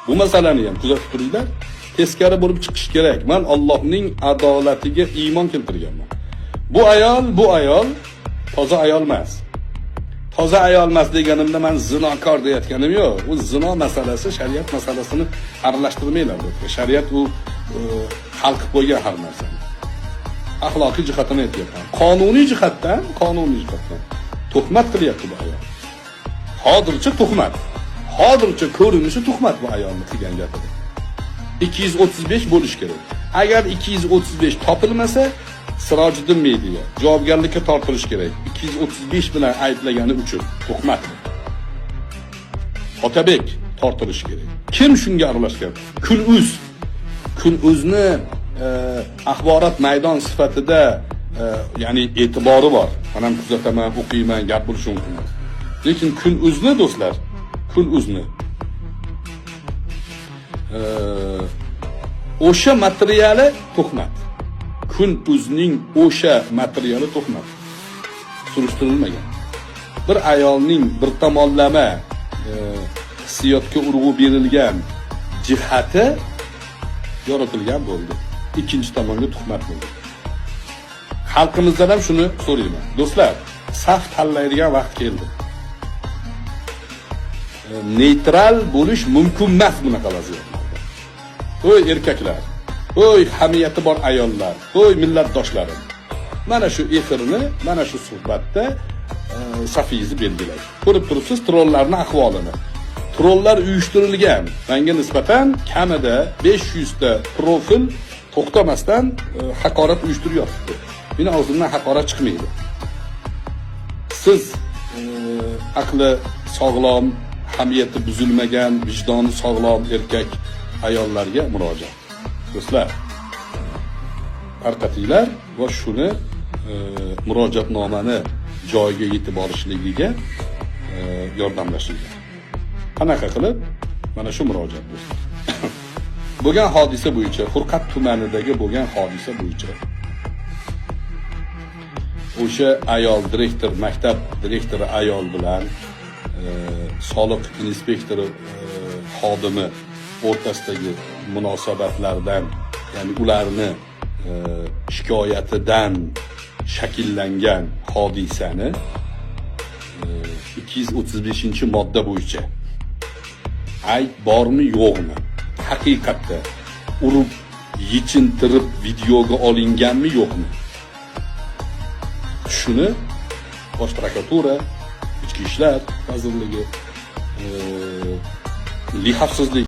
Bu masalani ham kuzatib turinglar. Teskari bo'lib chiqish kerak. Men Allohning adolatiga iymon keltirganman. Bu ayol toza ayol emas. Toza ayol emas deganimda men zinokor deyotganim yo'q. Bu zino masalasi shariat masalasini aralashtirmaylar. Shariat u xalq qo'ygan har narsani. Axloqiy jihatini aytyapman. Qonuniy jihatdan tuhmat qilyapti bu ayol. Hozircha tuhmat. Hozircha ko'rinishi tuhmat bu ayolni qilgan gapiga. 235 bo'lish kerak. Agar 235 topilmasa, Sirojiddin Mediya javobgarlikka tortilish kerak. 235 bilan ayblagani uchun tuhmat. Otabek tortilish kerak. Kim shunga aralashgan? Kun.uz.ni axborot maydon sifatida ya'ni e'tibori bor. Men ham kuzataman, o'qiyman, gap bo'lishi mumkin. Lekin Kun.uz.ni do'stlar, Kun.uz.ni o'sha materiali tuhmat. Kun.uz'ning o'sha materiali tuhmat. Surishtirilmagan. Bir ayolning bir tomonlama hissiyotga urg'u berilgan jihati yoritilgan bo'ldi. Ikkinchi tomonga tuhmat bo'ldi. Xalqimizdan ham shuni so'rayman. Do'stlar, saf tanlaydigan vaqt keldi. Neytral bo'lish mumkin emas bunaqa vaziyatlarda. Voy erkaklar, voy hamiyati bor ayollar, voy millatdoshlarim. Mana shu efirni, mana shu suhbatda safingizni belgilang. Ko'rib turibsiz trollarning ahvolini. Trollar uyushtirilgan. Menga nisbatan kamida 500 ta profil to'xtamasdan haqorat uyushtiryapti. Meni og'zimdan haqorat chiqmaydi. Siz aqli sog'lom, hamiyati buzilmagan, vijdoni sog'lom erkak ayollarga murojaat. Do'stlar, tarqatinglar va shuni murojaatnomani joyiga yetib borishligiga yordamlashinglar. Qanaqa qilib? Mana shu murojaat do'stlar. Bo'lgan hodisa bo'yicha, Furqat tumanidagi bo'lgan hodisa bo'yicha o'sha ayol direktor, maktab direktori ayol bilan soliq inspektori xodimi o'rtasidagi munosabatlardan, ya'ni ularni shikoyatidan shakllangan hodisani 235-modda bo'yicha ayb bormi yo'qmi, haqiqatda urib yechintirib videoga olinganmi yo'qmi, shuni Bosh prokuratura, Ichki ishlar vazirligi, Milliy xavfsizlik